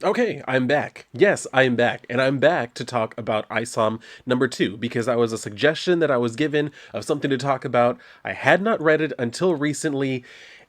Okay, I'm back. Yes, I'm back. And I'm back to talk about Isom number 2 because that was a suggestion that I was given of something to talk about. I had not read it until recently,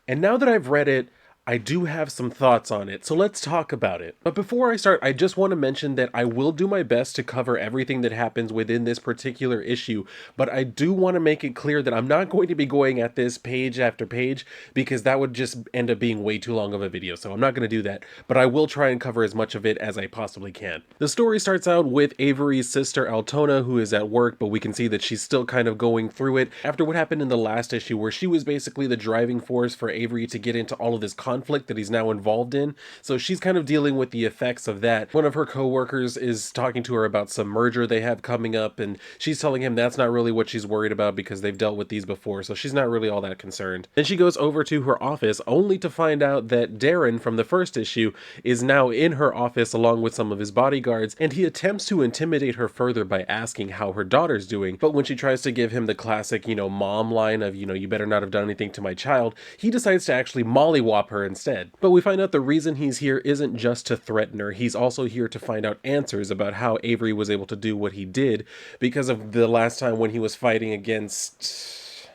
and now that I've read it, I do have some thoughts on it, so let's talk about it. But before I start, I just want to mention that I will do my best to cover everything that happens within this particular issue, but I do want to make it clear that I'm not going to be going at this page after page because that would just end up being way too long of a video, so I'm not going to do that, but I will try and cover as much of it as I possibly can. The story starts out with Avery's sister Altona, who is at work, but we can see that she's still kind of going through it after what happened in the last issue where she was basically the driving force for Avery to get into all of this conflict that he's now involved in. So she's kind of dealing with the effects of that. One of her coworkers is talking to her about some merger they have coming up, and she's telling him that's not really what she's worried about because they've dealt with these before, so she's not really all that concerned. Then she goes over to her office only to find out that Darren from the first issue is now in her office along with some of his bodyguards, and he attempts to intimidate her further by asking how her daughter's doing. But when she tries to give him the classic, mom line of, you better not have done anything to my child, he decides to actually mollywop her instead. But we find out the reason he's here isn't just to threaten her, he's also here to find out answers about how Avery was able to do what he did because of the last time when he was fighting against...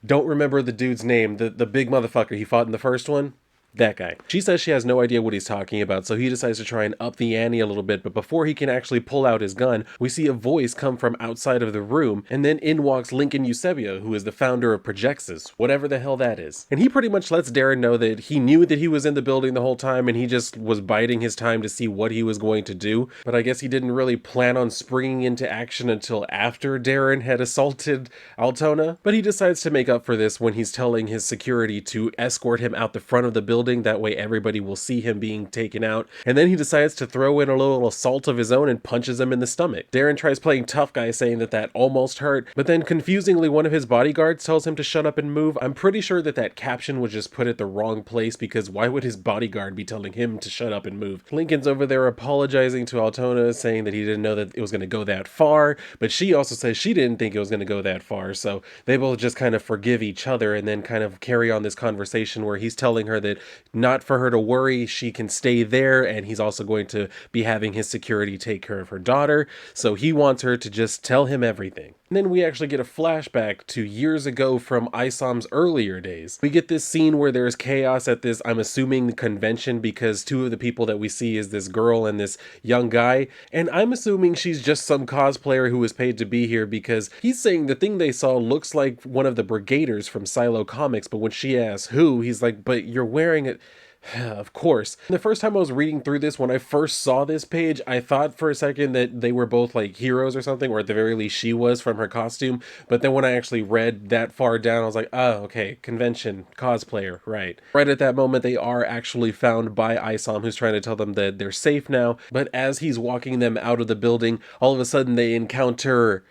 Don't remember the dude's name, the big motherfucker he fought in the first one. That guy. She says she has no idea what he's talking about, so he decides to try and up the ante a little bit, but before he can actually pull out his gun, we see a voice come from outside of the room, and then in walks Lincoln Eusebio, who is the founder of Projexis, whatever the hell that is. And he pretty much lets Darren know that he knew that he was in the building the whole time, and he just was biding his time to see what he was going to do, but I guess he didn't really plan on springing into action until after Darren had assaulted Altona, but he decides to make up for this when he's telling his security to escort him out the front of the building. That way everybody will see him being taken out. And then he decides to throw in a little assault of his own and punches him in the stomach. Darren tries playing tough guy, saying that almost hurt, but then confusingly one of his bodyguards tells him to shut up and move. I'm pretty sure that caption was just put at the wrong place because why would his bodyguard be telling him to shut up and move? Lincoln's over there apologizing to Altona, saying that he didn't know that it was going to go that far, but she also says she didn't think it was going to go that far, so they both just kind of forgive each other and then kind of carry on this conversation where he's telling her that not for her to worry, she can stay there, and he's also going to be having his security take care of her daughter, so he wants her to just tell him everything. And then we actually get a flashback to years ago from Isom's earlier days. We get this scene where there's chaos at this, I'm assuming, convention, because two of the people that we see is this girl and this young guy, and I'm assuming she's just some cosplayer who was paid to be here because he's saying the thing they saw looks like one of the Brigaders from Silo Comics, but when she asks who, he's like, but you're wearing it. Of course. The first time I was reading through this, when I first saw this page, I thought for a second that they were both like heroes or something, or at the very least she was from her costume. But then when I actually read that far down, I was like, oh, okay, convention, cosplayer, right. Right at that moment, they are actually found by Isom, who's trying to tell them that they're safe now. But as he's walking them out of the building, all of a sudden they encounter...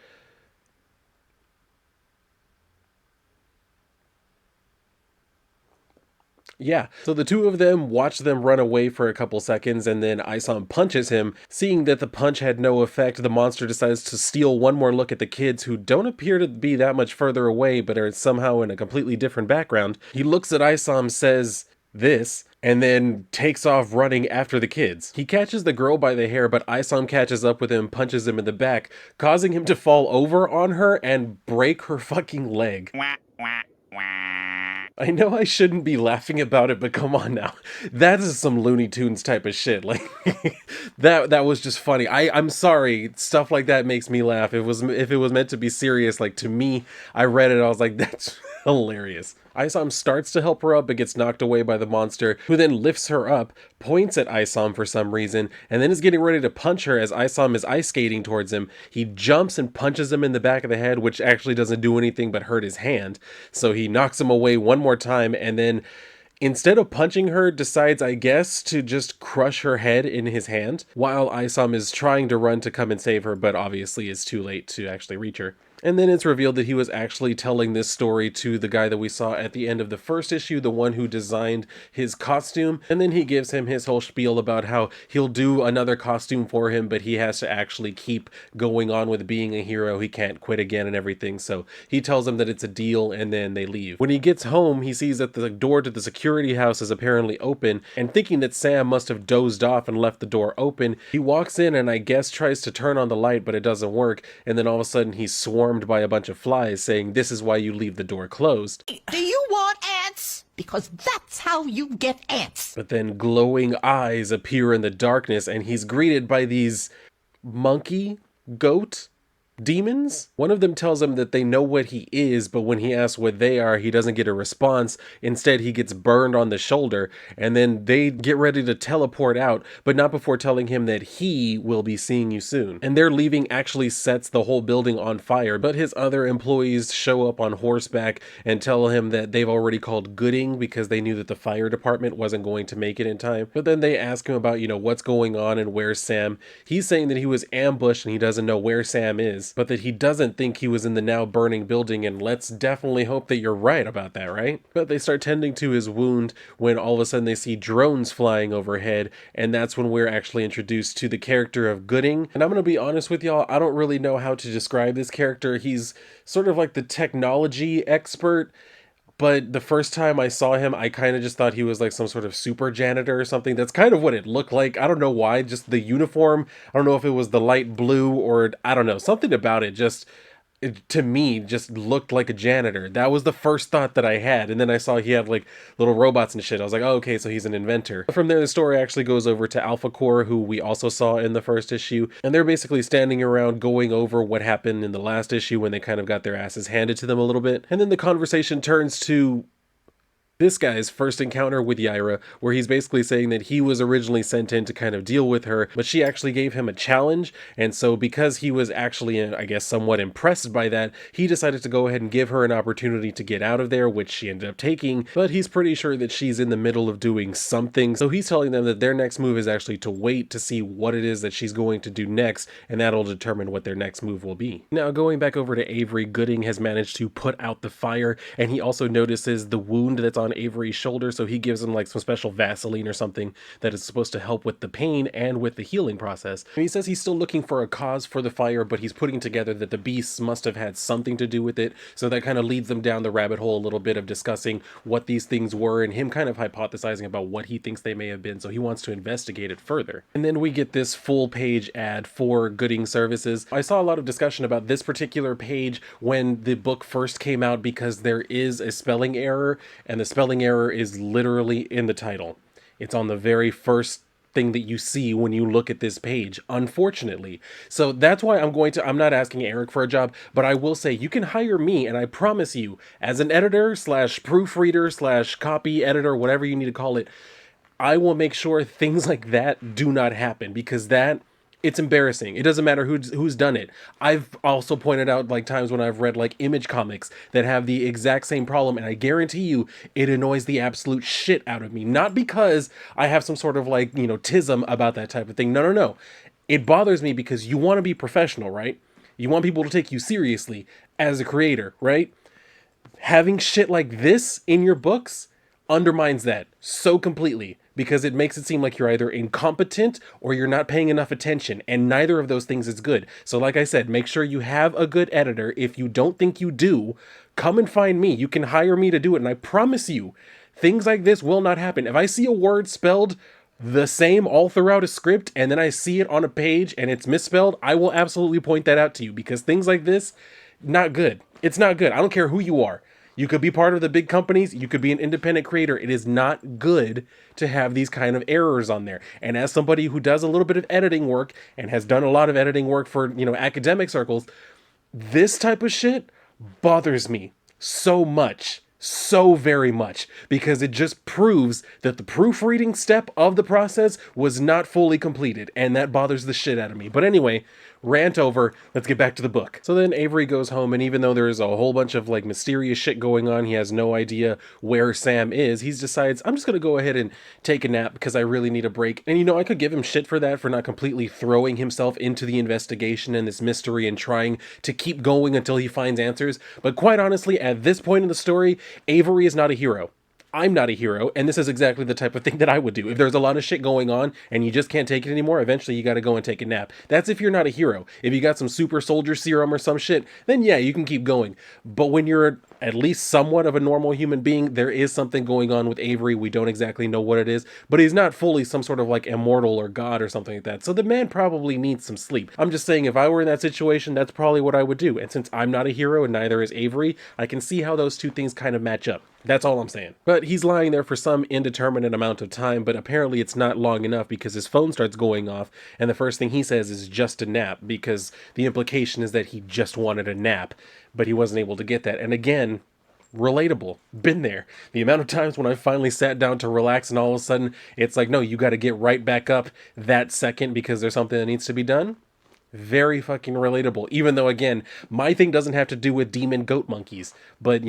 Yeah, so the two of them watch them run away for a couple seconds, and then Isom punches him. Seeing that the punch had no effect, the monster decides to steal one more look at the kids, who don't appear to be that much further away, but are somehow in a completely different background. He looks at Isom, says this, and then takes off running after the kids. He catches the girl by the hair, but Isom catches up with him, punches him in the back, causing him to fall over on her and break her fucking leg. I know I shouldn't be laughing about it, but come on now. That is some Looney Tunes type of shit. Like, that was just funny. I'm sorry. Stuff like that makes me laugh. If it was meant to be serious, like, to me, I read it, I was like, that's hilarious. Isom starts to help her up but gets knocked away by the monster, who then lifts her up, points at Isom for some reason, and then is getting ready to punch her as Isom is ice skating towards him. He jumps and punches him in the back of the head, which actually doesn't do anything but hurt his hand. So he knocks him away one more time, and then instead of punching her, decides, I guess, to just crush her head in his hand, while Isom is trying to run to come and save her, but obviously is too late to actually reach her. And then it's revealed that he was actually telling this story to the guy that we saw at the end of the first issue, the one who designed his costume. And then he gives him his whole spiel about how he'll do another costume for him, but he has to actually keep going on with being a hero. He can't quit again and everything. So he tells him that it's a deal, and then they leave. When he gets home, he sees that the door to the security house is apparently open, and thinking that Sam must have dozed off and left the door open, he walks in and I guess tries to turn on the light, but it doesn't work. And then all of a sudden he's swarmed by a bunch of flies saying, "This is why you leave the door closed." Do you want ants? Because that's how you get ants. But then glowing eyes appear in the darkness, and he's greeted by these monkey, goat demons. One of them tells him that they know what he is, but when he asks what they are, he doesn't get a response. Instead, he gets burned on the shoulder, and then they get ready to teleport out, but not before telling him that he will be seeing you soon. And their leaving actually sets the whole building on fire, but his other employees show up on horseback and tell him that they've already called Gooding because they knew that the fire department wasn't going to make it in time. But then they ask him about, what's going on and where's Sam. He's saying that he was ambushed and he doesn't know where Sam is, but that he doesn't think he was in the now burning building, and let's definitely hope that you're right about that, right? But they start tending to his wound when all of a sudden they see drones flying overhead, and that's when we're actually introduced to the character of Gooding. And I'm gonna be honest with y'all, I don't really know how to describe this character. He's sort of like the technology expert, but the first time I saw him, I kind of just thought he was like some sort of super janitor or something. That's kind of what it looked like. I don't know why, just the uniform. I don't know if it was the light blue or I don't know, something about it to me just looked like a janitor. That was the first thought that I had. And then I saw he had like little robots and shit. I was like, oh, okay, so he's an inventor. From there, the story actually goes over to Alpha Core, who we also saw in the first issue. And they're basically standing around going over what happened in the last issue when they kind of got their asses handed to them a little bit. And then the conversation turns to this guy's first encounter with Yaira, where he's basically saying that he was originally sent in to kind of deal with her, but she actually gave him a challenge. And so because he was actually, I guess, somewhat impressed by that, he decided to go ahead and give her an opportunity to get out of there, which she ended up taking. But he's pretty sure that she's in the middle of doing something. So he's telling them that their next move is actually to wait to see what it is that she's going to do next, and that'll determine what their next move will be. Now, going back over to Avery, Gooding has managed to put out the fire, and he also notices the wound that's on Avery's shoulder, so he gives him like some special Vaseline or something that is supposed to help with the pain and with the healing process. And he says he's still looking for a cause for the fire, but he's putting together that the beasts must have had something to do with it, so that kind of leads them down the rabbit hole a little bit of discussing what these things were and him kind of hypothesizing about what he thinks they may have been, so he wants to investigate it further. And then we get this full page ad for Gooding Services. I saw a lot of discussion about this particular page when the book first came out because there is a spelling error, and the spelling error is literally in the title. It's on the very first thing that you see when you look at this page, unfortunately. So that's why I'm not asking Eric for a job, but I will say you can hire me, and I promise you, as an editor / proofreader / copy editor, whatever you need to call it, I will make sure things like that do not happen, because it's embarrassing. It doesn't matter who's done it. I've also pointed out like times when I've read like Image comics that have the exact same problem, and I guarantee you it annoys the absolute shit out of me. Not because I have some sort of like, tism about that type of thing. No. It bothers me because you want to be professional, right? You want people to take you seriously as a creator, right? Having shit like this in your books undermines that so completely, because it makes it seem like you're either incompetent or you're not paying enough attention, and neither of those things is good. So like I said, make sure you have a good editor. If you don't think you do, come and find me. You can hire me to do it, and I promise you, things like this will not happen. If I see a word spelled the same all throughout a script, and then I see it on a page and it's misspelled, I will absolutely point that out to you, because things like this, not good. It's not good. I don't care who you are. You could be part of the big companies. You could be an independent creator. It is not good to have these kind of errors on there. And as somebody who does a little bit of editing work and has done a lot of editing work for, academic circles, this type of shit bothers me so much. So very much, because it just proves that the proofreading step of the process was not fully completed, and that bothers the shit out of me. But anyway, Rant over. Let's get back to the book. So then Avery goes home, and even though there's a whole bunch of like mysterious shit going on, he has no idea where Sam is. He decides, I'm just gonna go ahead and take a nap because I really need a break. And I could give him shit for that, for not completely throwing himself into the investigation and this mystery and trying to keep going until he finds answers. But quite honestly, at this point in the story, Avery is not a hero. I'm not a hero, and this is exactly the type of thing that I would do. If there's a lot of shit going on and you just can't take it anymore, eventually you gotta go and take a nap. That's if you're not a hero. If you got some super soldier serum or some shit, then yeah, you can keep going. But when you're at least somewhat of a normal human being, there is something going on with Avery. We don't exactly know what it is, but he's not fully some sort of like immortal or god or something like that. So the man probably needs some sleep. I'm just saying, if I were in that situation, that's probably what I would do. And since I'm not a hero and neither is Avery, I can see how those two things kind of match up. That's all I'm saying. But he's lying there for some indeterminate amount of time, but apparently it's not long enough because his phone starts going off, and the first thing he says is just a nap, because the implication is that he just wanted a nap, but he wasn't able to get that. And again, relatable. Been there. The amount of times when I finally sat down to relax and all of a sudden it's like, no, you got to get right back up that second because there's something that needs to be done. Very fucking relatable. Even though, again, my thing doesn't have to do with demon goat monkeys. But,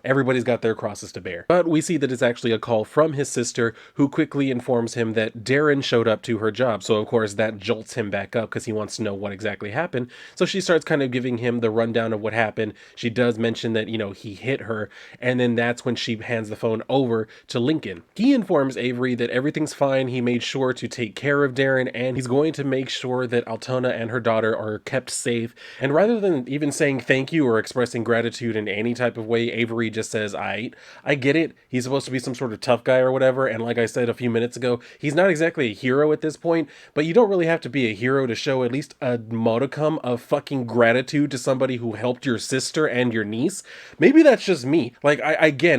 everybody's got their crosses to bear. But we see that it's actually a call from his sister, who quickly informs him that Darren showed up to her job. So, of course, that jolts him back up because he wants to know what exactly happened. So she starts kind of giving him the rundown of what happened. She does mention that, he hit her. And then that's when she hands the phone over to Lincoln. He informs Avery that everything's fine. He made sure to take care of Darren, and he's going to make sure that Altona and her daughter are kept safe. And rather than even saying thank you or expressing gratitude in any type of way, Avery just says, I get it. He's supposed to be some sort of tough guy or whatever. And like I said a few minutes ago, he's not exactly a hero at this point, but you don't really have to be a hero to show at least a modicum of fucking gratitude to somebody who helped your sister and your niece. Maybe that's just me. Like, I get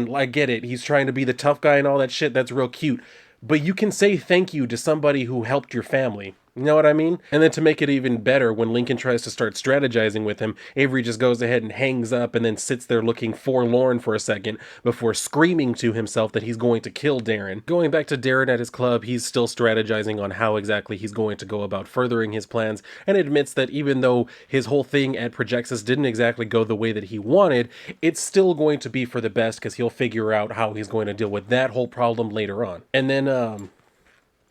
it. He's trying to be the tough guy and all that shit. That's real cute. But you can say thank you to somebody who helped your family. You know what I mean? And then to make it even better, when Lincoln tries to start strategizing with him, Avery just goes ahead and hangs up and then sits there looking forlorn for a second before screaming to himself that he's going to kill Darren. Going back to Darren at his club, he's still strategizing on how exactly he's going to go about furthering his plans, and admits that even though his whole thing at Projexus didn't exactly go the way that he wanted, it's still going to be for the best because he'll figure out how he's going to deal with that whole problem later on. And then,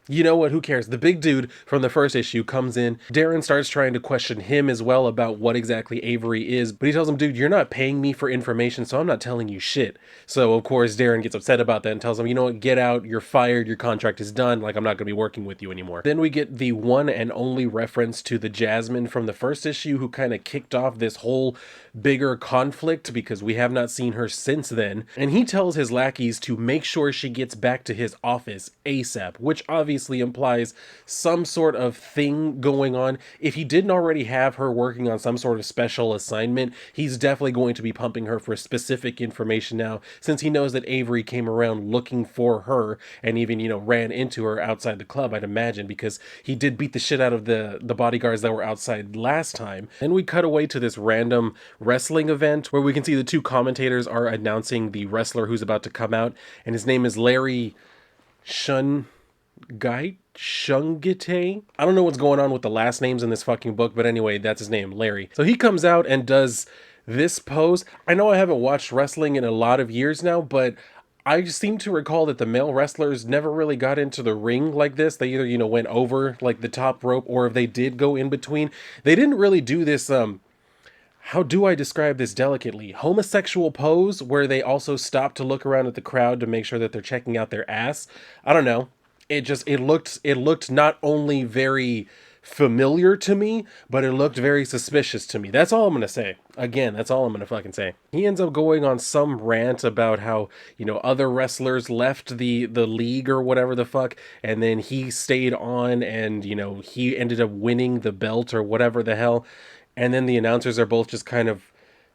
you know what, who cares? The big dude from the first issue comes in. Darren starts trying to question him as well about what exactly Avery is, but he tells him, dude, you're not paying me for information, so I'm not telling you shit. So, of course, Darren gets upset about that and tells him, you know what, get out, you're fired, your contract is done, like, I'm not going to be working with you anymore. Then we get the one and only reference to the Jasmine from the first issue who kind of kicked off this whole bigger conflict because we have not seen her since then. And he tells his lackeys to make sure she gets back to his office ASAP, which obviously implies some sort of thing going on. If he didn't already have her working on some sort of special assignment, he's definitely going to be pumping her for specific information now, since he knows that Avery came around looking for her and even, ran into her outside the club, I'd imagine, because he did beat the shit out of the bodyguards that were outside last time. And we cut away to this random wrestling event where we can see the two commentators are announcing the wrestler who's about to come out, and his name is Larry Shungite? I don't know what's going on with the last names in this fucking book, but anyway, that's his name, Larry. So he comes out and does this pose. I know I haven't watched wrestling in a lot of years now, but I seem to recall that the male wrestlers never really got into the ring like this. They either, went over like the top rope, or if they did go in between, they didn't really do this, how do I describe this delicately? Homosexual pose where they also stop to look around at the crowd to make sure that they're checking out their ass. I don't know. It looked not only very familiar to me, but it looked very suspicious to me. That's all I'm going to say. Again, that's all I'm going to fucking say. He ends up going on some rant about how, other wrestlers left the league or whatever the fuck, and then he stayed on and, he ended up winning the belt or whatever the hell. And then the announcers are both just kind of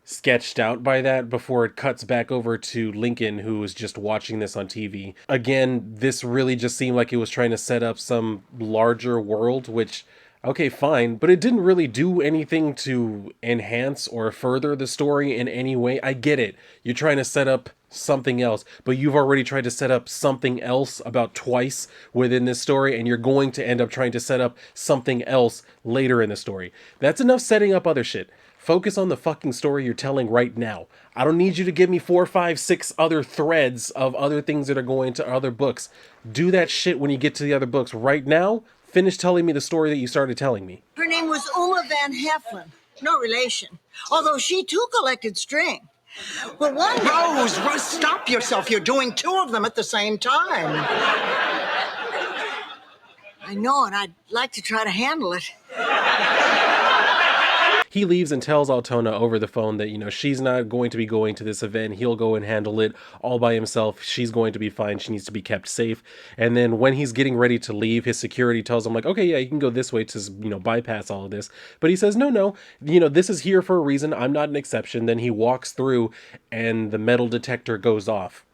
sketched out by that before it cuts back over to Lincoln, who was just watching this on TV. Again, this really just seemed like it was trying to set up some larger world, which Okay, fine, but it didn't really do anything to enhance or further the story in any way. I get it. You're trying to set up something else, but you've already tried to set up something else about twice within this story, and you're going to end up trying to set up something else later in the story. That's enough setting up other shit. Focus on the fucking story you're telling right now. I don't need you to give me 4, 5, 6 other threads of other things that are going to other books. Do that shit when you get to the other books. Right now, finish telling me the story that you started telling me. Her name was Uma Van Heflin. No relation. Although she too collected string. But one day... Rose, stop yourself. You're doing 2 of them at the same time. I know, and I'd like to try to handle it. He leaves and tells Altona over the phone that, she's not going to be going to this event. He'll go and handle it all by himself. She's going to be fine. She needs to be kept safe. And then when he's getting ready to leave, his security tells him, like, okay, yeah, you can go this way to, bypass all of this. But he says, no, this is here for a reason. I'm not an exception. Then he walks through and the metal detector goes off.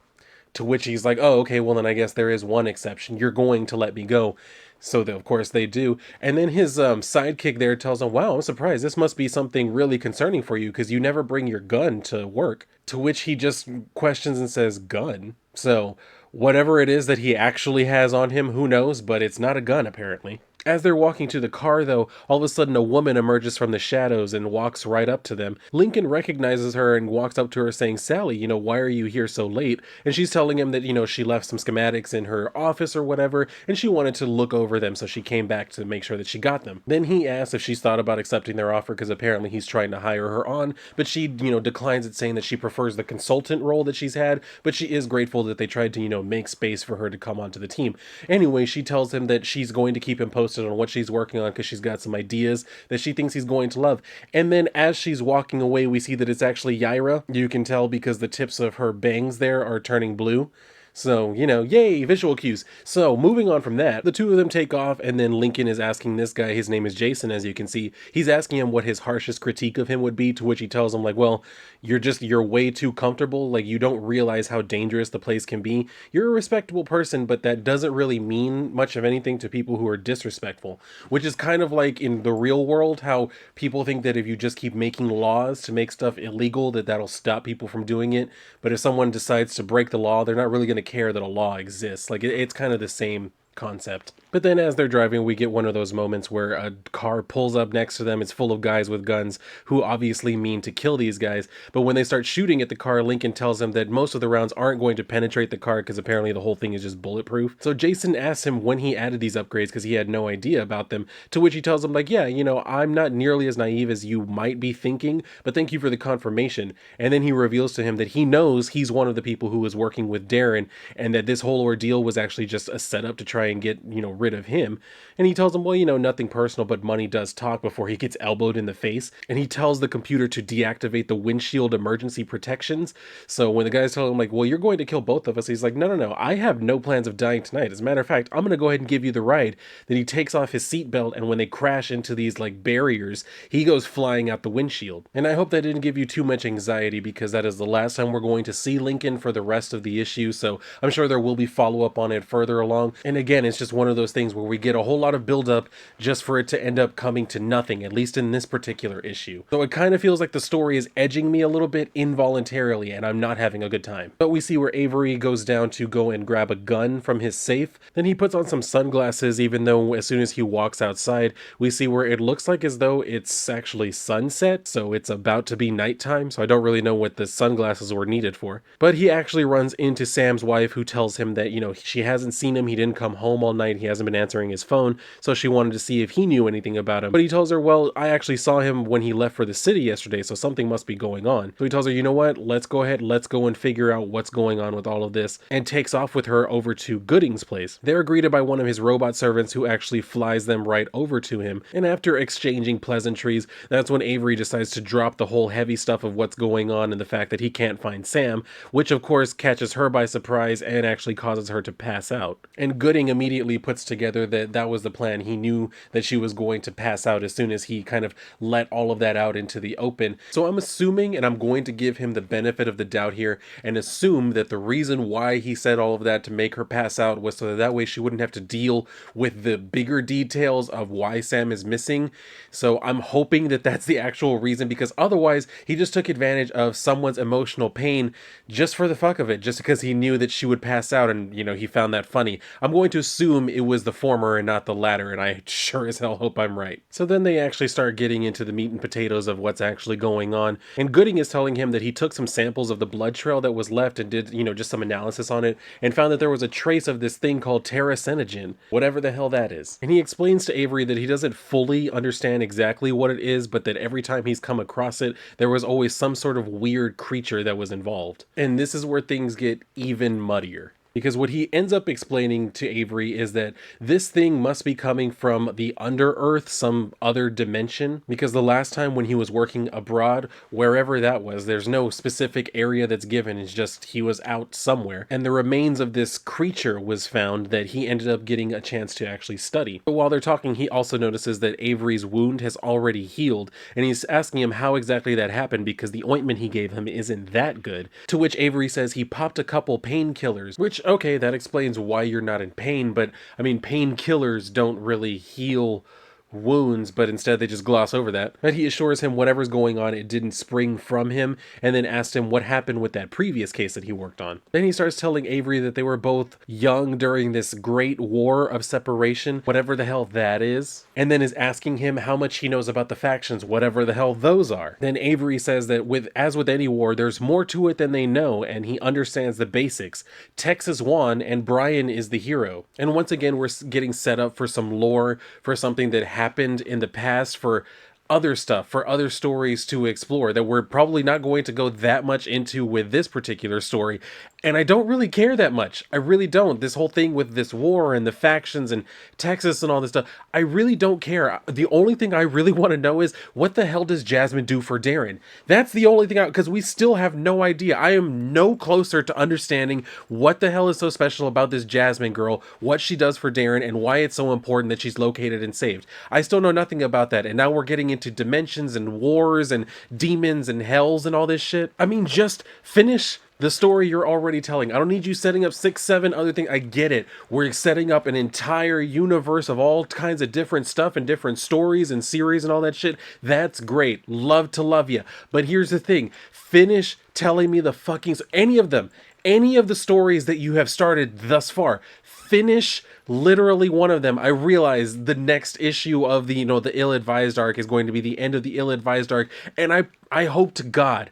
To which he's like, oh, okay, well, then I guess there is one exception. You're going to let me go. So, of course, they do. And then his sidekick there tells him, wow, I'm surprised. This must be something really concerning for you because you never bring your gun to work. To which he just questions and says, gun? So, whatever it is that he actually has on him, who knows? But it's not a gun, apparently. As they're walking to the car, though, all of a sudden a woman emerges from the shadows and walks right up to them. Lincoln recognizes her and walks up to her saying, Sally, why are you here so late? And she's telling him that, she left some schematics in her office or whatever, and she wanted to look over them, so she came back to make sure that she got them. Then he asks if she's thought about accepting their offer, because apparently he's trying to hire her on, but she, declines it, saying that she prefers the consultant role that she's had, but she is grateful that they tried to, make space for her to come onto the team. Anyway, she tells him that she's going to keep him posted on what she's working on because she's got some ideas that she thinks he's going to love. And then as she's walking away, we see that it's actually Yaira. You can tell because the tips of her bangs there are turning blue. So, yay, visual cues. So, moving on from that, the two of them take off, and then Lincoln is asking this guy, his name is Jason, as you can see, he's asking him what his harshest critique of him would be, to which he tells him, like, well, you're way too comfortable, like, you don't realize how dangerous the place can be. You're a respectable person, but that doesn't really mean much of anything to people who are disrespectful, which is kind of like in the real world, how people think that if you just keep making laws to make stuff illegal, that'll stop people from doing it, but if someone decides to break the law, they're not really going to care that a law exists. Like, it's kind of the same concept. But then as they're driving, we get one of those moments where a car pulls up next to them. It's full of guys with guns who obviously mean to kill these guys. But when they start shooting at the car, Lincoln tells them that most of the rounds aren't going to penetrate the car because apparently the whole thing is just bulletproof. So Jason asks him when he added these upgrades because he had no idea about them, to which he tells him, like, yeah, I'm not nearly as naive as you might be thinking, but thank you for the confirmation. And then he reveals to him that he knows he's one of the people who was working with Darren and that this whole ordeal was actually just a setup to try and get, rid of him. And he tells him, well, nothing personal, but money does talk, before he gets elbowed in the face. And he tells the computer to deactivate the windshield emergency protections. So when the guys tell him, like, well, you're going to kill both of us, he's like, no, I have no plans of dying tonight. As a matter of fact, I'm going to go ahead and give you the ride. Then he takes off his seatbelt, and when they crash into these, like, barriers, he goes flying out the windshield. And I hope that didn't give you too much anxiety, because that is the last time we're going to see Lincoln for the rest of the issue. So I'm sure there will be follow-up on it further along. And again, it's just one of those things where we get a whole lot of build-up just for it to end up coming to nothing, at least in this particular issue. So it kind of feels like the story is edging me a little bit involuntarily, and I'm not having a good time. But we see where Avery goes down to go and grab a gun from his safe. Then he puts on some sunglasses, even though as soon as he walks outside, we see where it looks like as though it's actually sunset, so it's about to be nighttime, so I don't really know what the sunglasses were needed for. But he actually runs into Sam's wife, who tells him that, she hasn't seen him, he didn't come home all night, he hasn't been answering his phone, so she wanted to see if he knew anything about him. But he tells her, well, I actually saw him when he left for the city yesterday, so something must be going on. So he tells her, you know what, let's go and figure out what's going on with all of this, and takes off with her over to Gooding's place. They're greeted by one of his robot servants who actually flies them right over to him, and after exchanging pleasantries, that's when Avery decides to drop the whole heavy stuff of what's going on and the fact that he can't find Sam, which of course catches her by surprise and actually causes her to pass out. And Gooding immediately puts together that that was the plan. He knew that she was going to pass out as soon as he kind of let all of that out into the open. So I'm assuming, and I'm going to give him the benefit of the doubt here and assume that the reason why he said all of that to make her pass out was so that way she wouldn't have to deal with the bigger details of why Sam is missing. So I'm hoping that that's the actual reason, because otherwise he just took advantage of someone's emotional pain just for the fuck of it, just because he knew that she would pass out, and he found that funny. I'm going to assume it was the former and not the latter, and I sure as hell hope I'm right. So then they actually start getting into the meat and potatoes of what's actually going on, and Gooding is telling him that he took some samples of the blood trail that was left and did just some analysis on it, and found that there was a trace of this thing called terracenogen, whatever the hell that is. And he explains to Avery that he doesn't fully understand exactly what it is, but that every time he's come across it, there was always some sort of weird creature that was involved. And this is where things get even muddier. Because what he ends up explaining to Avery is that this thing must be coming from the under earth, some other dimension. Because the last time when he was working abroad, wherever that was, there's no specific area that's given. It's just he was out somewhere. And the remains of this creature was found that he ended up getting a chance to actually study. But while they're talking, he also notices that Avery's wound has already healed. And he's asking him how exactly that happened, because the ointment he gave him isn't that good. To which Avery says he popped a couple painkillers, which, okay, that explains why you're not in pain, but I mean, painkillers don't really heal wounds, but instead they just gloss over that. But he assures him whatever's going on, it didn't spring from him, and then asks him what happened with that previous case that he worked on. Then he starts telling Avery that they were both young during this great war of separation, whatever the hell that is, and then is asking him how much he knows about the factions, whatever the hell those are. Then Avery says that as with any war, there's more to it than they know, and he understands the basics. Texas won, and Brian is the hero. And once again, we're getting set up for some lore, for something that happened in the past, for other stuff, for other stories to explore that we're probably not going to go that much into with this particular story. And I don't really care that much. I really don't. This whole thing with this war and the factions and Texas and all this stuff, I really don't care. The only thing I really want to know is, what the hell does Jasmine do for Darren? That's the only thing, because we still have no idea. I am no closer to understanding what the hell is so special about this Jasmine girl, what she does for Darren, and why it's so important that she's located and saved. I still know nothing about that, and now we're getting into dimensions and wars and demons and hells and all this shit. I mean, just finish the story you're already telling. I don't need you setting up 6, 7 other things. I get it. We're setting up an entire universe of all kinds of different stuff and different stories and series and all that shit. That's great. Love to love you. But here's the thing. Finish telling me the fucking... any of them. Any of the stories that you have started thus far. Finish literally one of them. I realize the next issue of the ill-advised arc is going to be the end of the ill-advised arc, and I hope to God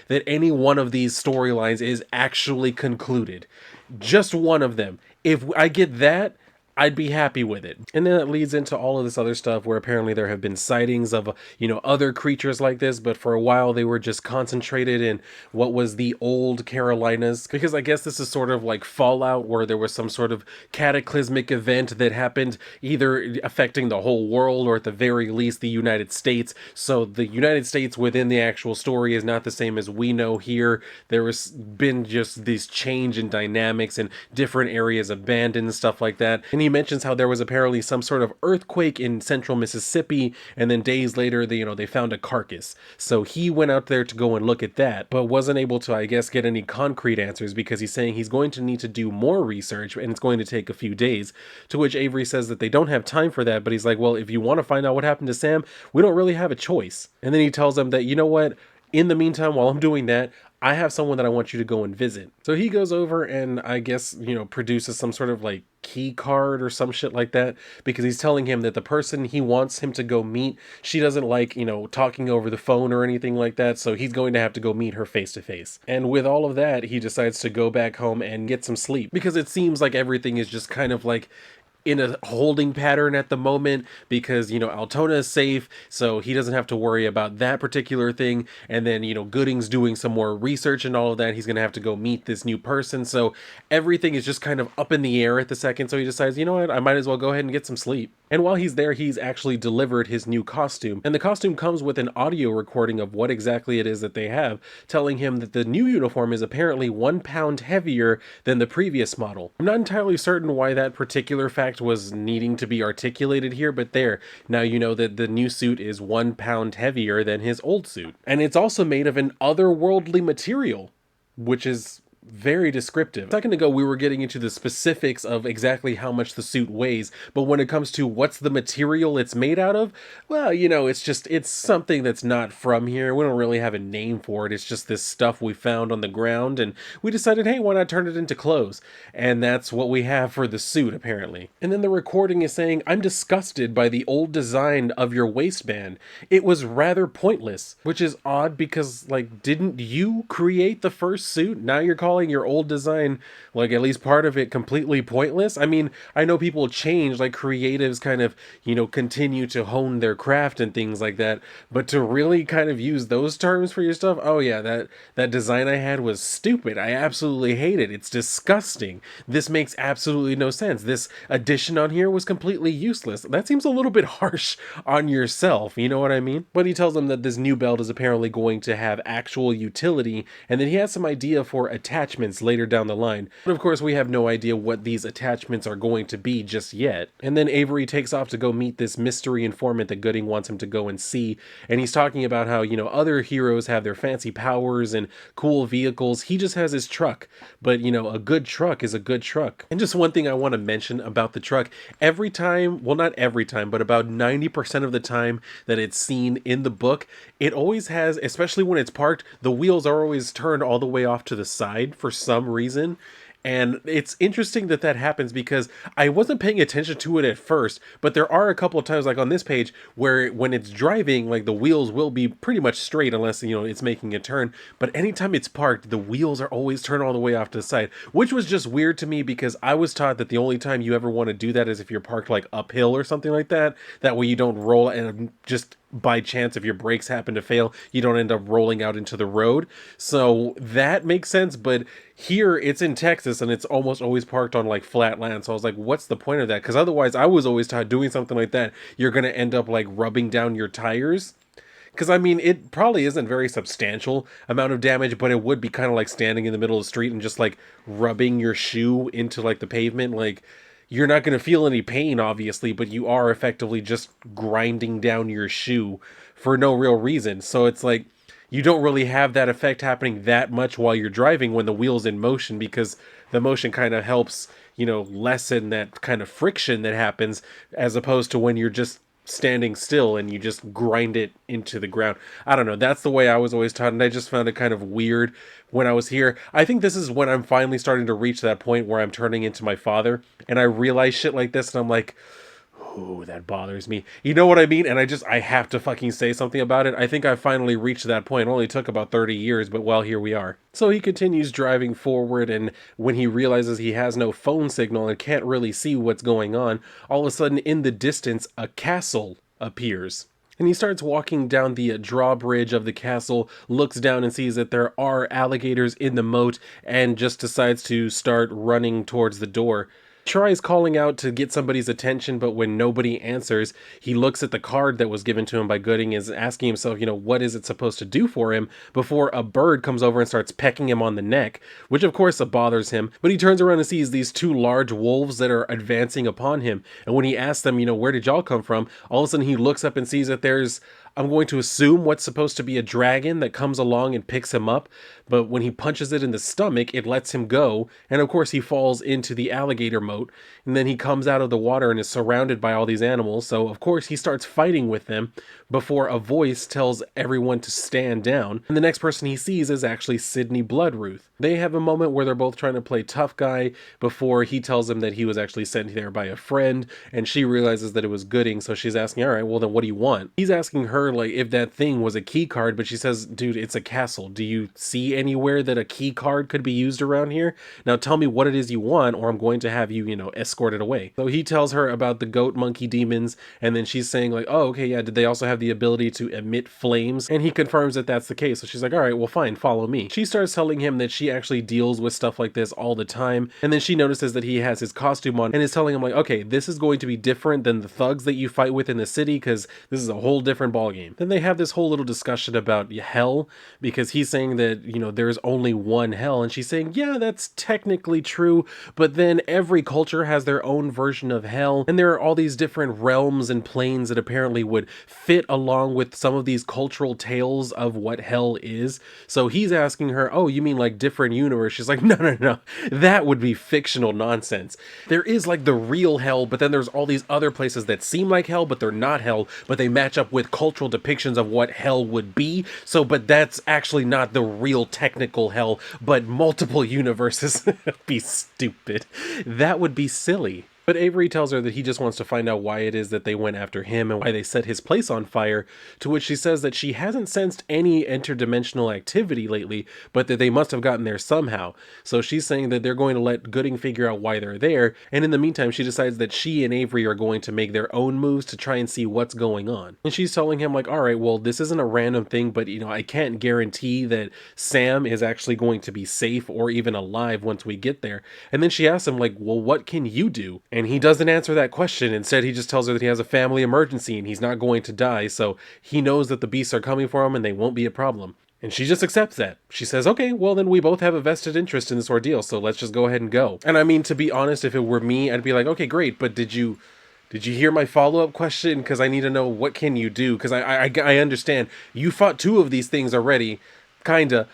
that any one of these storylines is actually concluded. Just one of them. If I get that, I'd be happy with it. And then it leads into all of this other stuff where apparently there have been sightings of, other creatures like this, but for a while they were just concentrated in what was the old Carolinas, because I guess this is sort of like Fallout, where there was some sort of cataclysmic event that happened, either affecting the whole world or at the very least the United States. So the United States within the actual story is not the same as we know here. There has been just this change in dynamics and different areas abandoned and stuff like that. And he mentions how there was apparently some sort of earthquake in central Mississippi, and then days later they found a carcass. So he went out there to go and look at that, but wasn't able to, I guess, get any concrete answers, because he's saying he's going to need to do more research and it's going to take a few days. To which Avery says that they don't have time for that, but he's like, well, if you want to find out what happened to Sam, we don't really have a choice. And then he tells them that, you know what, in the meantime, while I'm doing that, I have someone that I want you to go and visit. So he goes over and I guess, produces some sort of like key card or some shit like that, because he's telling him that the person he wants him to go meet, she doesn't like, talking over the phone or anything like that. So he's going to have to go meet her face to face. And with all of that, he decides to go back home and get some sleep, because it seems like everything is just kind of like in a holding pattern at the moment, because Altona is safe, so he doesn't have to worry about that particular thing. And then Gooding's doing some more research and all of that. He's gonna have to go meet this new person, so everything is just kind of up in the air at the second. So he decides, you know what, I might as well go ahead and get some sleep. And while he's there, he's actually delivered his new costume. And the costume comes with an audio recording of what exactly it is that they have, telling him that the new uniform is apparently 1 pound heavier than the previous model. I'm not entirely certain why that particular fact was needing to be articulated here, but there, now you know that the new suit is 1 pound heavier than his old suit. And it's also made of an otherworldly material, which is very descriptive. A second ago, we were getting into the specifics of exactly how much the suit weighs, but when it comes to what's the material it's made out of, well, you know, it's something that's not from here. We don't really have a name for it. It's just this stuff we found on the ground, and we decided, hey, why not turn it into clothes? And that's what we have for the suit, apparently. And then the recording is saying, I'm disgusted by the old design of your waistband. It was rather pointless, which is odd because, like, didn't you create the first suit? Now you're calling your old design, like at least part of it, completely pointless. I mean, I know people change, like creatives kind of, you know, continue to hone their craft and things like that, but to really kind of use those terms for your stuff, oh yeah, that design I had was stupid. I absolutely hate it. It's disgusting. This makes absolutely no sense. This addition on here was completely useless. That seems a little bit harsh on yourself, you know what I mean? But he tells them that this new belt is apparently going to have actual utility, and then he has some idea for attachments later down the line. But of course, we have no idea what these attachments are going to be just yet. And then Avery takes off to go meet this mystery informant that Gooding wants him to go and see. And he's talking about how, you know, other heroes have their fancy powers and cool vehicles. He just has his truck. But, you know, a good truck is a good truck. And just one thing I want to mention about the truck, every time, well, not every time, but about 90% of the time that it's seen in the book, it always has, especially when it's parked, the wheels are always turned all the way off to the side for some reason. And it's interesting that that happens because I wasn't paying attention to it at first, but there are a couple of times, like on this page, where when it's driving, like the wheels will be pretty much straight unless, you know, it's making a turn. But anytime it's parked, the wheels are always turned all the way off to the side, which was just weird to me because I was taught that the only time you ever want to do that is if you're parked like uphill or something like that. That way you don't roll and just by chance, if your brakes happen to fail, you don't end up rolling out into the road. So that makes sense, but here it's in Texas and it's almost always parked on like flat land. So I was like, what's the point of that? Because otherwise I was always taught doing something like that, you're going to end up like rubbing down your tires. Because, I mean, it probably isn't very substantial amount of damage, but it would be kind of like standing in the middle of the street and just like rubbing your shoe into like the pavement. Like, you're not going to feel any pain, obviously, but you are effectively just grinding down your shoe for no real reason. So it's like, you don't really have that effect happening that much while you're driving when the wheel's in motion, because the motion kind of helps, you know, lessen that kind of friction that happens, as opposed to when you're just standing still and you just grind it into the ground. I don't know. That's the way I was always taught, and I just found it kind of weird when I was here. I think this is when I'm finally starting to reach that point where I'm turning into my father, and I realize shit like this, and I'm like, ooh, that bothers me. You know what I mean? And I have to fucking say something about it. I think I finally reached that point. It only took about 30 years, but well, here we are. So he continues driving forward, and when he realizes he has no phone signal and can't really see what's going on, all of a sudden in the distance, a castle appears. And he starts walking down the drawbridge of the castle, looks down and sees that there are alligators in the moat, and just decides to start running towards the door. Tries calling out to get somebody's attention, but when nobody answers, he looks at the card that was given to him by Gooding, is asking himself, you know, what is it supposed to do for him, before a bird comes over and starts pecking him on the neck, which of course bothers him. But he turns around and sees these two large wolves that are advancing upon him, and when he asks them, you know, where did y'all come from, all of a sudden he looks up and sees that there's, I'm going to assume, what's supposed to be a dragon that comes along and picks him up, but when he punches it in the stomach, it lets him go, and of course he falls into the alligator moat, and then he comes out of the water and is surrounded by all these animals, so of course he starts fighting with them, before a voice tells everyone to stand down, and the next person he sees is actually Sydney Bloodruth. They have a moment where they're both trying to play tough guy, before he tells him that he was actually sent there by a friend, and she realizes that it was Gooding, so she's asking, alright, well then what do you want? He's asking her her like if that thing was a key card, but she says, dude, it's a castle. Do you see anywhere that a key card could be used around here? Now tell me what it is you want, or I'm going to have you, escorted away. So he tells her about the goat monkey demons, and then she's saying like, oh, okay, yeah, did they also have the ability to emit flames? And he confirms that that's the case. So she's like, all right, well, fine, follow me. She starts telling him that she actually deals with stuff like this all the time, and then she notices that he has his costume on and is telling him like, okay, this is going to be different than the thugs that you fight with in the city, because this is a whole different ballgame. Then they have this whole little discussion about hell, because he's saying that, there's only one hell, and she's saying, yeah, that's technically true, but then every culture has their own version of hell, and there are all these different realms and planes that apparently would fit along with some of these cultural tales of what hell is. So he's asking her, oh, you mean like different universe? She's like, no, that would be fictional nonsense. There is like the real hell, but then there's all these other places that seem like hell, but they're not hell, but they match up with cultural depictions of what hell would be. So, but that's actually not the real technical hell, but multiple universes. Be stupid. That would be silly. But Avery tells her that he just wants to find out why it is that they went after him and why they set his place on fire, to which she says that she hasn't sensed any interdimensional activity lately, but that they must have gotten there somehow. So she's saying that they're going to let Gooding figure out why they're there, and in the meantime she decides that she and Avery are going to make their own moves to try and see what's going on. And she's telling him like, alright, well, this isn't a random thing, but I can't guarantee that Sam is actually going to be safe or even alive once we get there. And then she asks him like, well, what can you do? And he doesn't answer that question. Instead, he just tells her that he has a family emergency and he's not going to die, so he knows that the beasts are coming for him and they won't be a problem. And she just accepts that. She says, okay, well then we both have a vested interest in this ordeal, so let's just go ahead and go. And I mean, to be honest, if it were me, I'd be like, okay, great, but did you hear my follow-up question? Because I need to know, what can you do? Because I understand you fought two of these things already, kinda,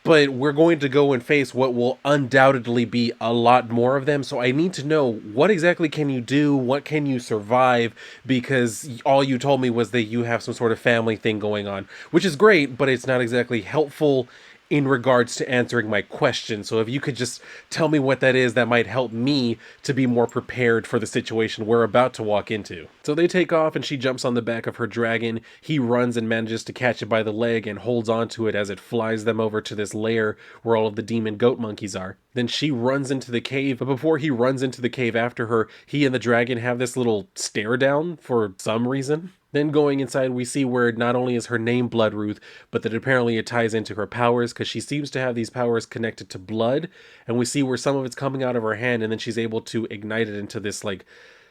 but we're going to go and face what will undoubtedly be a lot more of them. So I need to know, what exactly can you do? What can you survive? Because all you told me was that you have some sort of family thing going on, which is great, but it's not exactly helpful in regards to answering my question. So if you could just tell me what that is, that might help me to be more prepared for the situation we're about to walk into. So they take off and she jumps on the back of her dragon. He runs and manages to catch it by the leg and holds onto it as it flies them over to this lair where all of the demon goat monkeys are. Then she runs into the cave, but before he runs into the cave after her, he and the dragon have this little stare down for some reason. Then going inside, we see where not only is her name Blood Ruth, but that apparently it ties into her powers, because she seems to have these powers connected to blood, and we see where some of it's coming out of her hand, and then she's able to ignite it into this like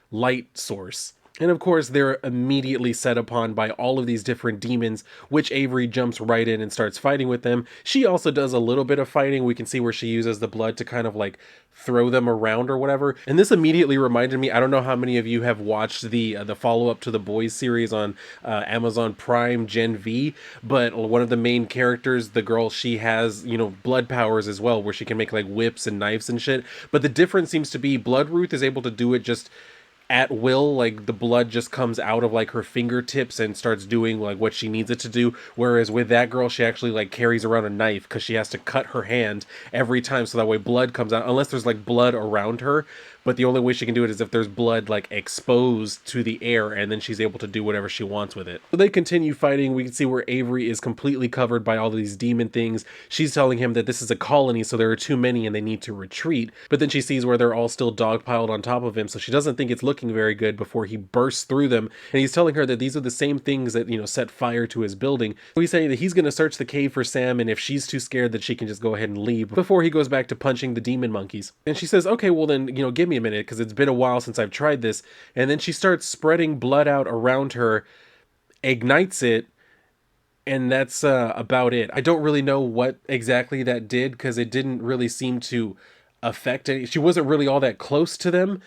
light source. And of course, they're immediately set upon by all of these different demons, which Avery jumps right in and starts fighting with them. She also does a little bit of fighting. We can see where she uses the blood to kind of like throw them around or whatever. And this immediately reminded me, I don't know how many of you have watched the follow-up to the Boys series on Amazon Prime Gen V, but one of the main characters, the girl, she has, blood powers as well, where she can make like whips and knives and shit. But the difference seems to be Blood Ruth is able to do it just at will, like the blood just comes out of like her fingertips and starts doing like what she needs it to do, whereas with that girl she actually like carries around a knife because she has to cut her hand every time, so that way blood comes out, unless there's like blood around her. But the only way she can do it is if there's blood like exposed to the air, and then she's able to do whatever she wants with it. So they continue fighting. We can see where Avery is completely covered by all of these demon things. She's telling him that this is a colony, so there are too many and they need to retreat. But then she sees where they're all still dogpiled on top of him, so she doesn't think it's looking very good before he bursts through them. And he's telling her that these are the same things that, set fire to his building. So he's saying that he's going to search the cave for Sam, and if she's too scared that she can just go ahead and leave before he goes back to punching the demon monkeys. And she says, okay, well then, give me a minute, because it's been a while since I've tried this. And then she starts spreading blood out around her, ignites it, and that's about it. I don't really know what exactly that did, because it didn't really seem to affect any. She wasn't really all that close to them.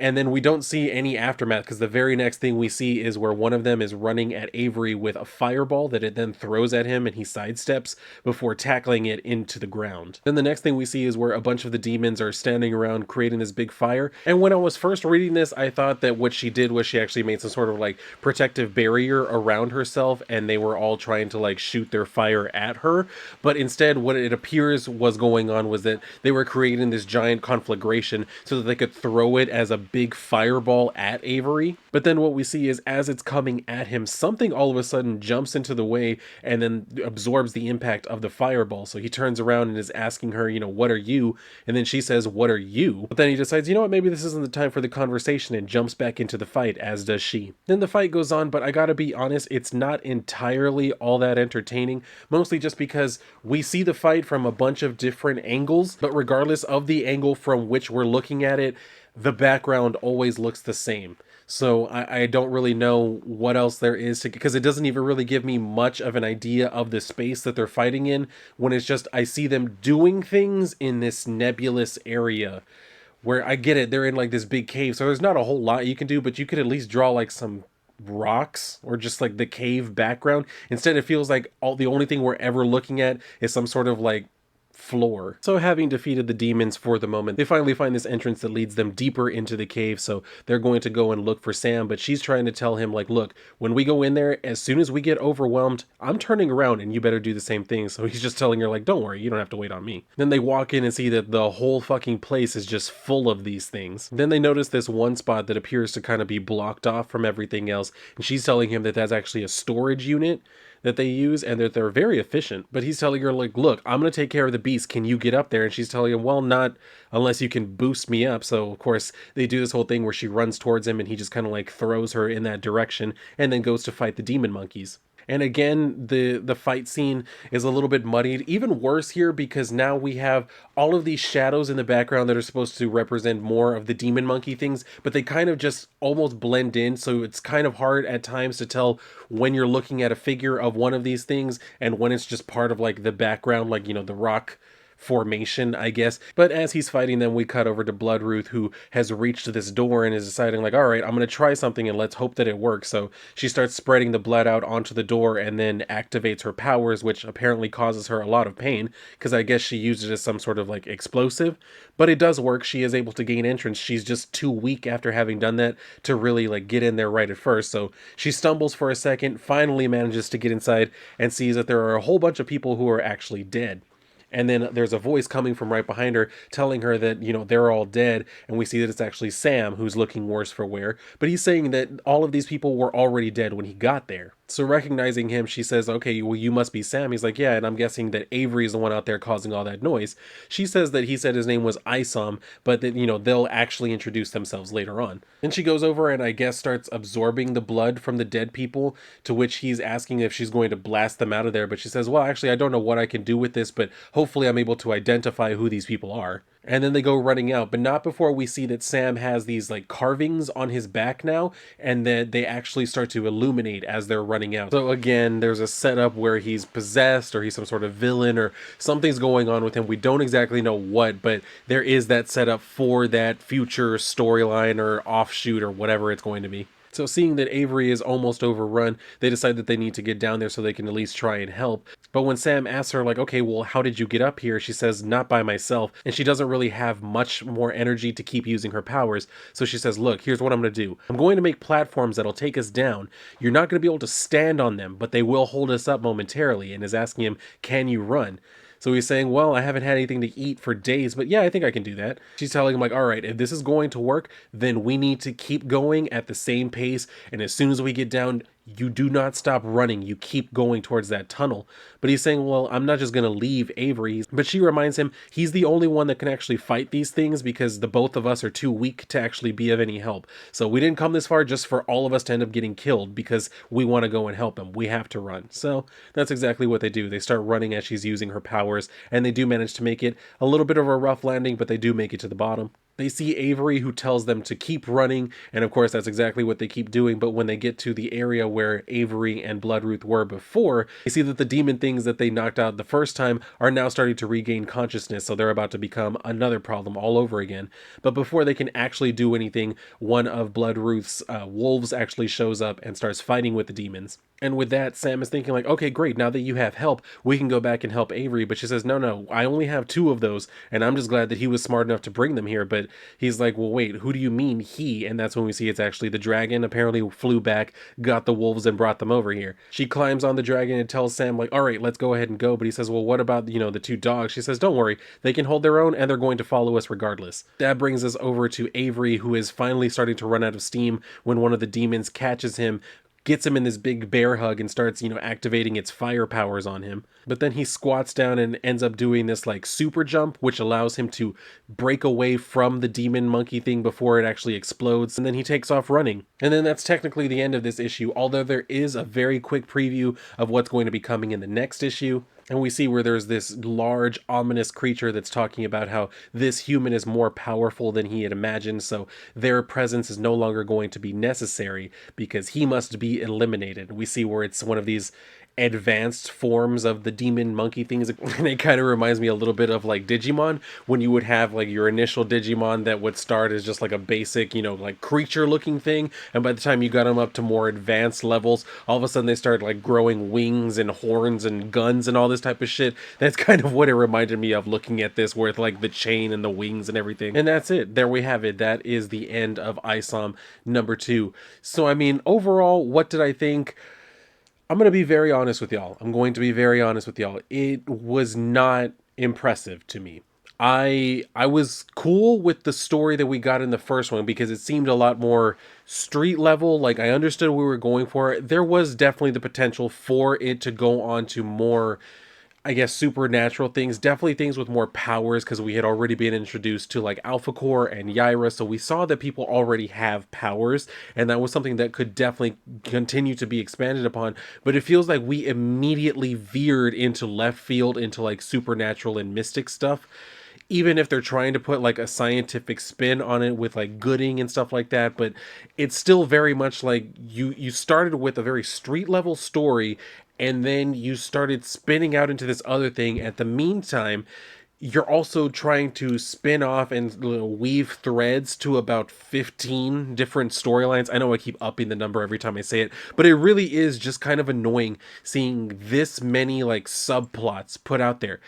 And then we don't see any aftermath, because the very next thing we see is where one of them is running at Avery with a fireball that it then throws at him, and he sidesteps before tackling it into the ground. Then the next thing we see is where a bunch of the demons are standing around creating this big fire. And when I was first reading this, I thought that what she did was she actually made some sort of like protective barrier around herself, and they were all trying to like shoot their fire at her. But instead, what it appears was going on was that they were creating this giant conflagration so that they could throw it as a big fireball at Avery. But then what we see is as it's coming at him, something all of a sudden jumps into the way and then absorbs the impact of the fireball. So he turns around and is asking her, you know, what are you? And then she says, what are you? But then he decides, you know what, maybe this isn't the time for the conversation, and jumps back into the fight, as does she. Then the fight goes on, but I gotta be honest, it's not entirely all that entertaining, mostly just because we see the fight from a bunch of different angles, but regardless of the angle from which we're looking at it, the background always looks the same. So I don't really know what else there is to, because it doesn't even really give me much of an idea of the space that they're fighting in, when it's just I see them doing things in this nebulous area where, I get it, they're in like this big cave, so there's not a whole lot you can do, but you could at least draw like some rocks or just like the cave background. Instead it feels like the only thing we're ever looking at is some sort of like floor. So having defeated the demons for the moment, they finally find this entrance that leads them deeper into the cave. So they're going to go and look for Sam, but she's trying to tell him like, look, when we go in there, as soon as we get overwhelmed, I'm turning around and you better do the same thing. So he's just telling her like, don't worry, you don't have to wait on me. Then they walk in and see that the whole fucking place is just full of these things. Then they notice this one spot that appears to kind of be blocked off from everything else, and she's telling him that that's actually a storage unit that they use, and that they're very efficient. But he's telling her like, look, I'm gonna take care of the beast, can you get up there? And she's telling him, well, not unless you can boost me up. So of course they do this whole thing where she runs towards him and he just kind of like throws her in that direction, and then goes to fight the demon monkeys. And again, the fight scene is a little bit muddied. Even worse here, because now we have all of these shadows in the background that are supposed to represent more of the demon monkey things, but they kind of just almost blend in. So it's kind of hard at times to tell when you're looking at a figure of one of these things and when it's just part of like the background, like, you know, the rock formation, I guess. But as he's fighting them, we cut over to Blood Ruth, who has reached this door and is deciding like, all right, I'm going to try something and let's hope that it works. So she starts spreading the blood out onto the door and then activates her powers, which apparently causes her a lot of pain, because I guess she used it as some sort of like explosive. But it does work. She is able to gain entrance. She's just too weak after having done that to really like get in there right at first. So she stumbles for a second, finally manages to get inside, and sees that there are a whole bunch of people who are actually dead. And then there's a voice coming from right behind her telling her that, you know, they're all dead. And we see that it's actually Sam who's looking worse for wear. But he's saying that all of these people were already dead when he got there. So recognizing him, she says, okay, well, you must be Sam. He's like, yeah, and I'm guessing that Avery is the one out there causing all that noise. She says that he said his name was Isom, but that, you know, they'll actually introduce themselves later on. Then she goes over and I guess starts absorbing the blood from the dead people, to which he's asking if she's going to blast them out of there. But she says, well, actually, I don't know what I can do with this, but hopefully I'm able to identify who these people are. And then they go running out, but not before we see that Sam has these like carvings on his back now, and that they actually start to illuminate as they're running out. So again, there's a setup where he's possessed or he's some sort of villain or something's going on with him. We don't exactly know what, but there is that setup for that future storyline or offshoot or whatever it's going to be. So seeing that Avery is almost overrun, they decide that they need to get down there so they can at least try and help. But when Sam asks her like, okay, well, how did you get up here? She says, not by myself. And she doesn't really have much more energy to keep using her powers. So she says, look, here's what I'm going to do. I'm going to make platforms that'll take us down. You're not going to be able to stand on them, but they will hold us up momentarily. And is asking him, can you run? So he's saying, well, I haven't had anything to eat for days, but yeah, I think I can do that. She's telling him like, all right, if this is going to work, then we need to keep going at the same pace. And as soon as we get down, you do not stop running. You keep going towards that tunnel. But he's saying, well, I'm not just going to leave Avery. But she reminds him he's the only one that can actually fight these things because the both of us are too weak to actually be of any help. So we didn't come this far just for all of us to end up getting killed because we want to go and help him. We have to run. So that's exactly what they do. They start running as she's using her powers, and they do manage to make it a little bit of a rough landing, but they do make it to the bottom. They see Avery, who tells them to keep running, and of course that's exactly what they keep doing. But when they get to the area where Avery and Blood Ruth were before, they see that the demon things that they knocked out the first time are now starting to regain consciousness, so they're about to become another problem all over again. But before they can actually do anything, one of Blood Ruth's wolves actually shows up and starts fighting with the demons. And with that, Sam is thinking like, okay, great, now that you have help, we can go back and help Avery. But she says, no, I only have 2 of those, and I'm just glad that he was smart enough to bring them here. But he's like, well, wait, who do you mean he? And that's when we see it's actually the dragon apparently flew back, got the wolves and brought them over here. She climbs on the dragon and tells Sam like, all right, let's go ahead and go. But he says, well, what about, the two dogs? She says, don't worry, they can hold their own and they're going to follow us regardless. That brings us over to Avery, who is finally starting to run out of steam when one of the demons catches him, gets him in this big bear hug and starts, activating its fire powers on him. But then he squats down and ends up doing this like super jump, which allows him to break away from the demon monkey thing before it actually explodes. And then he takes off running. And then that's technically the end of this issue, although there is a very quick preview of what's going to be coming in the next issue. And we see where there's this large, ominous creature that's talking about how this human is more powerful than he had imagined, so their presence is no longer going to be necessary because he must be eliminated. We see where it's one of these advanced forms of the demon monkey things, and it kind of reminds me a little bit of like Digimon, when you would have like your initial Digimon that would start as just like a basic, like creature looking thing, and by the time you got them up to more advanced levels, all of a sudden they started like growing wings and horns and guns and all this type of shit. That's kind of what it reminded me of looking at this, with like the chain and the wings and everything. And that's it. There we have it. That is the end of Isom number 2. So I mean, overall, what did I think? I'm going to be very honest with y'all. It was not impressive to me. I was cool with the story that we got in the first one because it seemed a lot more street level. Like, I understood what we were going for. There was definitely the potential for it to go on to more, I guess, supernatural things, definitely things with more powers, because we had already been introduced to like Alpha Core and Yaira, so we saw that people already have powers, and that was something that could definitely continue to be expanded upon. But it feels like we immediately veered into left field, into like supernatural and mystic stuff, even if they're trying to put like a scientific spin on it with like gooding and stuff like that. But it's still very much like you started with a very street level story, and then you started spinning out into this other thing. At the meantime, you're also trying to spin off and weave threads to about 15 different storylines. I know I keep upping the number every time I say it, but it really is just kind of annoying seeing this many like subplots put out there.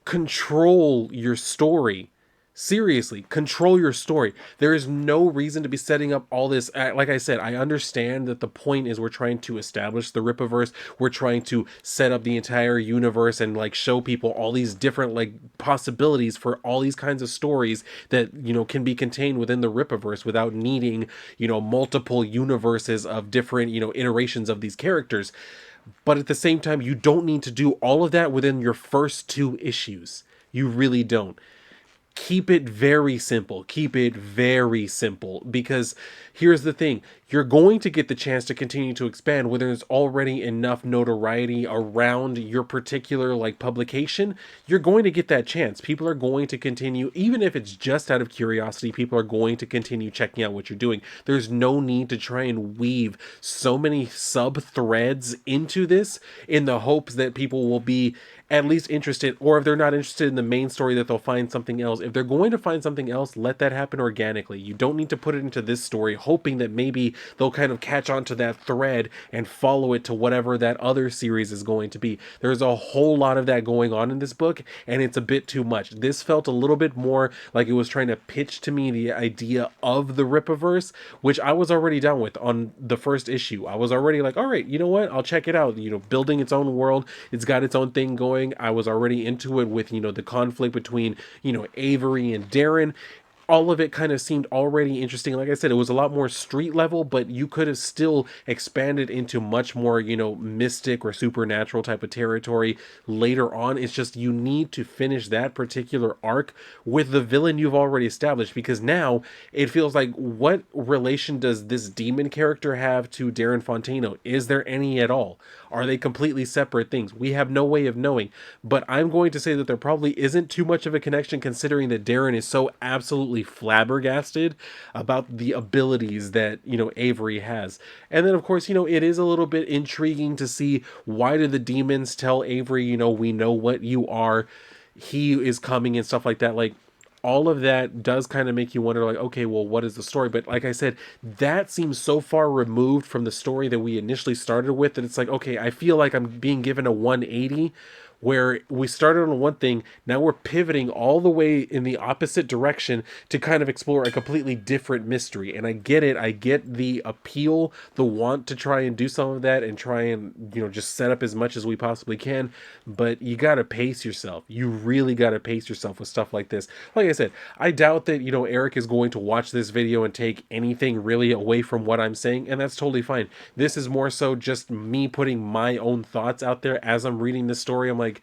Control your story. Seriously, control your story. There is no reason to be setting up all this. Like I said, I understand that the point is we're trying to establish the Rippaverse. We're trying to set up the entire universe and like show people all these different like possibilities for all these kinds of stories that, can be contained within the Rippaverse without needing, multiple universes of different, iterations of these characters. But at the same time, you don't need to do all of that within your first 2 issues. You really don't. Keep it very simple. Because here's the thing. You're going to get the chance to continue to expand when there's already enough notoriety around your particular like publication. You're going to get that chance. People are going to continue, even if it's just out of curiosity, people are going to continue checking out what you're doing. There's no need to try and weave so many sub threads into this in the hopes that people will be at least interested, or if they're not interested in the main story, that they'll find something else. If they're going to find something else, let that happen organically. You don't need to put it into this story hoping that maybe they'll kind of catch on to that thread and follow it to whatever that other series is going to be. There's a whole lot of that going on in this book, and it's a bit too much. This felt a little bit more like it was trying to pitch to me the idea of the Rippaverse, which I was already down with on the first issue. I was already like, all right, you know what? I'll check it out. Building its own world. It's got its own thing going. I was already into it with, the conflict between, Avery and Darren. All of it kind of seemed already interesting. Like I said, it was a lot more street level, but you could have still expanded into much more, mystic or supernatural type of territory later on. It's just you need to finish that particular arc with the villain you've already established, because now it feels like, what relation does this demon character have to Darren Fontano? Is there any at all? Are they completely separate things? We have no way of knowing, but I'm going to say that there probably isn't too much of a connection, considering that Darren is so absolutely flabbergasted about the abilities that, Avery has. And then, of course, it is a little bit intriguing to see, why do the demons tell Avery, we know what you are, he is coming and stuff like that. Like, all of that does kind of make you wonder, like, okay, well, what is the story? But like I said, that seems so far removed from the story that we initially started with, that it's like, okay, I feel like I'm being given a 180 where we started on one thing, now we're pivoting all the way in the opposite direction to kind of explore a completely different mystery. And I get it. I get the appeal, the want to try and do some of that and try and, just set up as much as we possibly can. But you got to pace yourself. You really got to pace yourself with stuff like this. Like I said, I doubt that, Eric is going to watch this video and take anything really away from what I'm saying. And that's totally fine. This is more so just me putting my own thoughts out there as I'm reading this story. I'm like,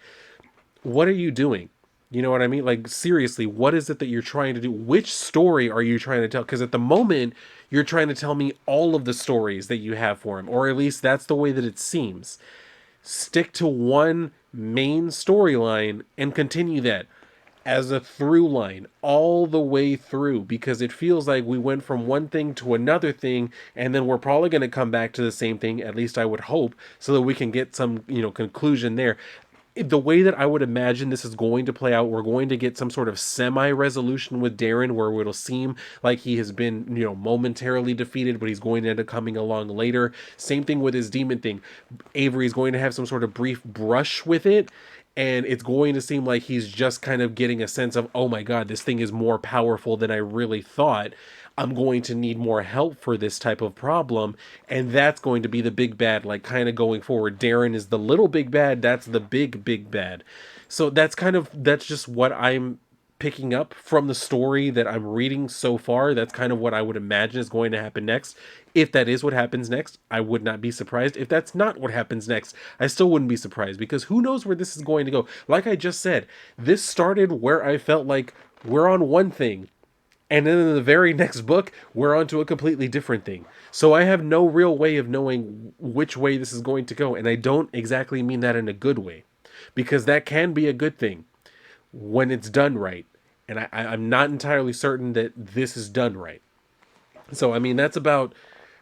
what are you doing? You know what I mean? Like, seriously, what is it that you're trying to do? Which story are you trying to tell? Because at the moment, you're trying to tell me all of the stories that you have for him, or at least that's the way that it seems. Stick to one main storyline and continue that as a through line all the way through, because it feels like we went from one thing to another thing, and then we're probably going to come back to the same thing, at least I would hope, so that we can get some, conclusion there. The way that I would imagine this is going to play out, we're going to get some sort of semi-resolution with Darren where it'll seem like he has been, momentarily defeated, but he's going to end up coming along later. Same thing with his demon thing. Avery is going to have some sort of brief brush with it, and it's going to seem like he's just kind of getting a sense of, oh my God, this thing is more powerful than I really thought. I'm going to need more help for this type of problem. And that's going to be the big bad, like kind of going forward. Darren is the little big bad. That's the big, big bad. So that's just what I'm picking up from the story that I'm reading so far. That's kind of what I would imagine is going to happen next. If that is what happens next, I would not be surprised. If that's not what happens next, I still wouldn't be surprised, because who knows where this is going to go. Like I just said, this started where I felt like we're on one thing, and then in the very next book, we're on to a completely different thing. So I have no real way of knowing which way this is going to go. And I don't exactly mean that in a good way, because that can be a good thing when it's done right. And I'm not entirely certain that this is done right. So, I mean, that's about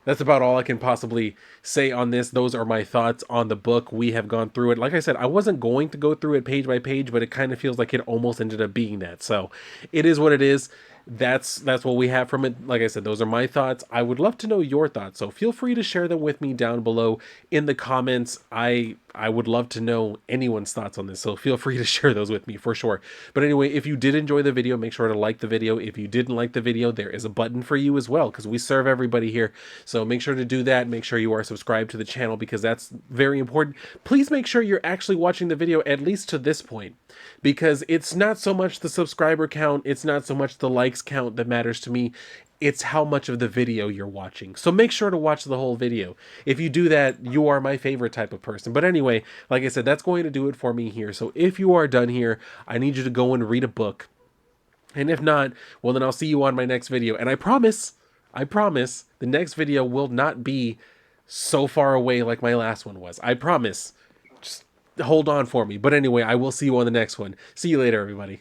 all I can possibly say on this. Those are my thoughts on the book. We have gone through it. Like I said, I wasn't going to go through it page by page, but it kind of feels like it almost ended up being that. So it is what it is. That's what we have from it. Like I said, those are my thoughts. I would love to know your thoughts, so feel free to share them with me down below in the comments. I would love to know anyone's thoughts on this, so feel free to share those with me for sure. But anyway, if you did enjoy the video, make sure to like the video. If you didn't like the video, there is a button for you as well, because we serve everybody here. So make sure to do that. Make sure you are subscribed to the channel, because that's very important. Please make sure you're actually watching the video at least to this point, because it's not so much the subscriber count, it's not so much the likes count that matters to me. It's how much of the video you're watching. So make sure to watch the whole video. If you do that, you are my favorite type of person. But anyway, like I said, that's going to do it for me here. So if you are done here, I need you to go and read a book. And if not, well, then I'll see you on my next video. And I promise, the next video will not be so far away like my last one was. I promise. Just hold on for me. But anyway, I will see you on the next one. See you later, everybody.